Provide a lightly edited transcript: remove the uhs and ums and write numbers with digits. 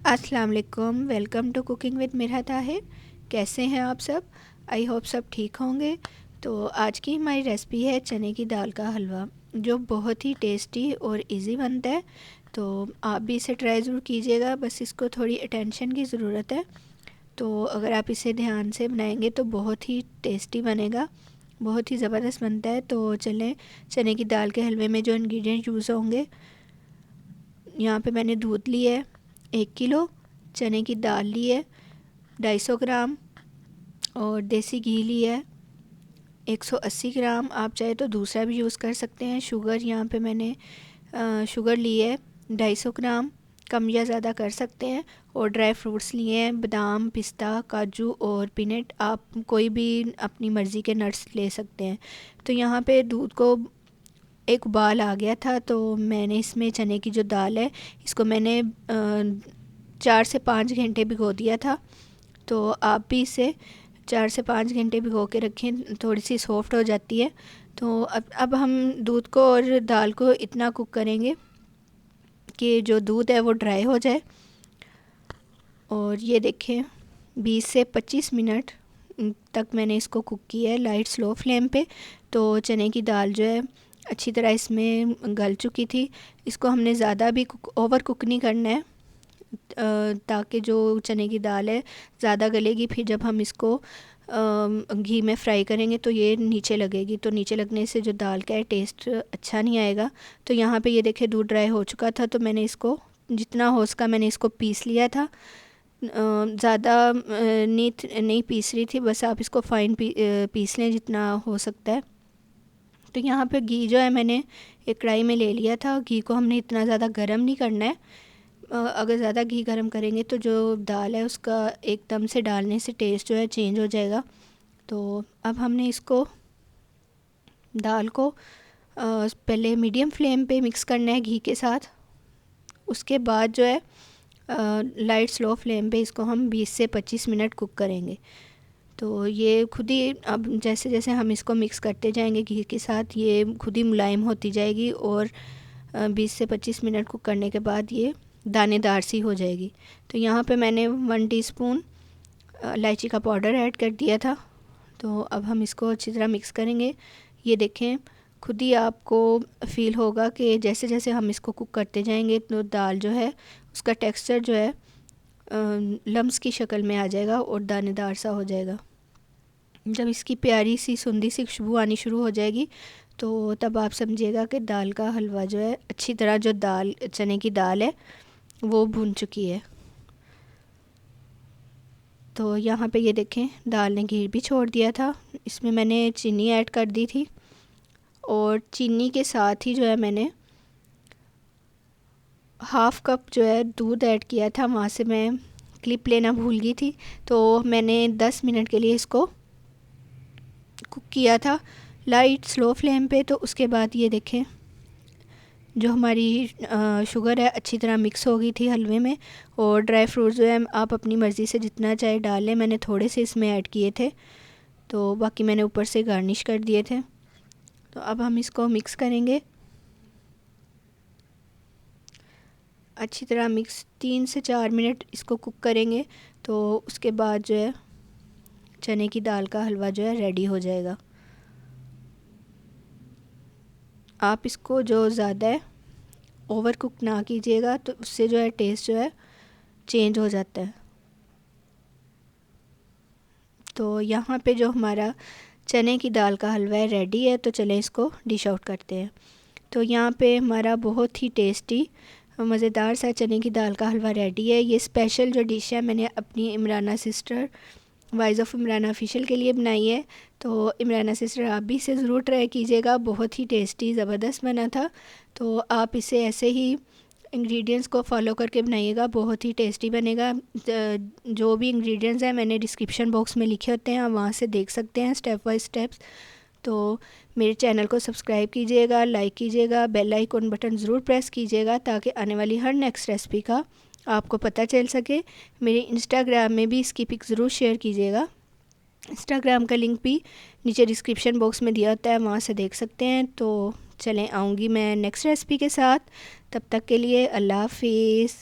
अस्सलाम वालेकुम, welcome to cooking with Mirhat Tahir. कैसे हैं आप सब? आई होप सब ठीक होंगे। तो आज की हमारी रेसिपी है चने की दाल का हलवा, जो बहुत ही टेस्टी और इजी बनता है। तो आप भी इसे ट्राई ज़रूर कीजिएगा, बस इसको थोड़ी अटेंशन की ज़रूरत है। तो अगर आप इसे ध्यान से बनाएंगे तो बहुत ही टेस्टी बनेगा, बहुत ही ज़बरदस्त बनता है। तो चलें, चने की दाल के हलवे में जो इंग्रेडिएंट यूज़ होंगे, यहाँ पे मैंने दूध लिया है 1 किलो, चने की दाल ली है 250 ग्राम, और देसी घी लिया है 180 ग्राम। आप चाहे तो दूसरा भी यूज़ कर सकते हैं। शुगर यहाँ पे मैंने शुगर ली है 250 ग्राम, कम या ज़्यादा कर सकते हैं। और ड्राई फ्रूट्स लिए हैं बादाम, पिस्ता, काजू और पीनट। आप कोई भी अपनी मर्ज़ी के नट्स ले सकते हैं। तो यहाँ पे दूध को एक उबाल आ गया था, तो मैंने इसमें चने की जो दाल है इसको मैंने 4 से 5 घंटे भिगो दिया था। तो आप भी इसे 4 से 5 घंटे भिगो के रखें, थोड़ी सी सॉफ्ट हो जाती है। तो अब हम दूध को और दाल को इतना कुक करेंगे कि जो दूध है वो ड्राई हो जाए। और ये देखें, 20 से 25 मिनट तक मैंने इसको कुक किया है लाइट स्लो फ्लेम पे। तो चने की दाल जो है अच्छी तरह इसमें गल चुकी थी। इसको हमने ज़्यादा भी ओवर कुक नहीं करना है, ताकि जो चने की दाल है ज़्यादा गलेगी, फिर जब हम इसको घी में फ्राई करेंगे तो ये नीचे लगेगी। तो नीचे लगने से जो दाल का है टेस्ट अच्छा नहीं आएगा। तो यहाँ पे ये देखें, दूध ड्राई हो चुका था, तो मैंने इसको जितना हो सका मैंने इसको पीस लिया था। ज़्यादा नहीं पीस रही थी, बस आप इसको फ़ाइन पीस लें जितना हो सकता है। तो यहाँ पे घी जो है मैंने एक कढ़ाई में ले लिया था। घी को हमने इतना ज़्यादा गर्म नहीं करना है। अगर ज़्यादा घी गर्म करेंगे तो जो दाल है उसका एकदम से डालने से टेस्ट जो है चेंज हो जाएगा। तो अब हमने इसको दाल को पहले मीडियम फ्लेम पे मिक्स करना है घी के साथ। उसके बाद जो है लाइट स्लो फ्लेम पे इसको हम 20 से 25 मिनट कुक करेंगे। तो ये खुद ही अब जैसे जैसे हम इसको मिक्स करते जाएंगे घी के साथ, ये खुद ही मुलायम होती जाएगी। और 20 से 25 मिनट कुक करने के बाद ये दानेदार सी हो जाएगी। तो यहाँ पे मैंने 1 टीस्पून इलायची का पाउडर ऐड कर दिया था। तो अब हम इसको अच्छी तरह मिक्स करेंगे। ये देखें, खुद ही आपको फ़ील होगा कि जैसे जैसे हम इसको कुक करते जाएंगे तो दाल जो है उसका टेक्सचर जो है लम्स की शक्ल में आ जाएगा और दानेदार सा हो जाएगा। जब इसकी प्यारी सी सुंदरी सी खुशबू आनी शुरू हो जाएगी तो तब आप समझिएगा कि दाल का हलवा जो है अच्छी तरह, जो दाल चने की दाल है वो भुन चुकी है। तो यहाँ पे ये देखें, दाल ने घी भी छोड़ दिया था। इसमें मैंने चीनी ऐड कर दी थी, और चीनी के साथ ही जो है मैंने हाफ़ कप जो है दूध ऐड किया था। वहाँ से मैं क्लिप लेना भूल गई थी। तो मैंने 10 मिनट के लिए इसको कुक किया था लाइट स्लो फ्लेम पे। तो उसके बाद ये देखें, जो हमारी शुगर है अच्छी तरह मिक्स हो गई थी हलवे में। और ड्राई फ्रूट जो है आप अपनी मर्ज़ी से जितना चाहे डाल लें। मैंने थोड़े से इसमें ऐड किए थे, तो बाकी मैंने ऊपर से गार्निश कर दिए थे। तो अब हम इसको मिक्स करेंगे अच्छी तरह। मिक्स 3 से 4 मिनट इसको कुक करेंगे। तो उसके बाद जो है चने की दाल का हलवा जो है रेडी हो जाएगा। आप इसको जो ज़्यादा है ओवर कुक ना कीजिएगा, तो उससे जो है टेस्ट जो है चेंज हो जाता है। तो यहाँ पे जो हमारा चने की दाल का हलवा है रेडी है। तो चलें इसको डिश आउट करते हैं। तो यहाँ पे हमारा बहुत ही टेस्टी मज़ेदार सा चने की दाल का हलवा रेडी है। ये स्पेशल जो डिश है मैंने अपनी Imrana sister, wise of Imrana official के लिए बनाई है। तो इमराना सिस्टर, आप भी इसे ज़रूर ट्राई कीजिएगा, बहुत ही टेस्टी ज़बरदस्त बना था। तो आप इसे ऐसे ही इंग्रेडिएंट्स को फॉलो करके बनाइएगा, बहुत ही टेस्टी बनेगा। जो भी इंग्रेडिएंट्स हैं मैंने डिस्क्रिप्शन बॉक्स में लिखे होते हैं, आप वहाँ से देख सकते हैं स्टेप बाय स्टेप्स। तो मेरे चैनल को सब्सक्राइब कीजिएगा, लाइक कीजिएगा, बेल आइकन बटन ज़रूर प्रेस कीजिएगा ताकि आने वाली हर नेक्स्ट रेसिपी का आपको पता चल सके। मेरे इंस्टाग्राम में भी इसकी पिक ज़रूर शेयर कीजिएगा। इंस्टाग्राम का लिंक भी नीचे डिस्क्रिप्शन बॉक्स में दिया होता है, वहाँ से देख सकते हैं। तो चलें, आऊँगी मैं नेक्स्ट रेसिपी के साथ। तब तक के लिए अल्लाह हाफिज़।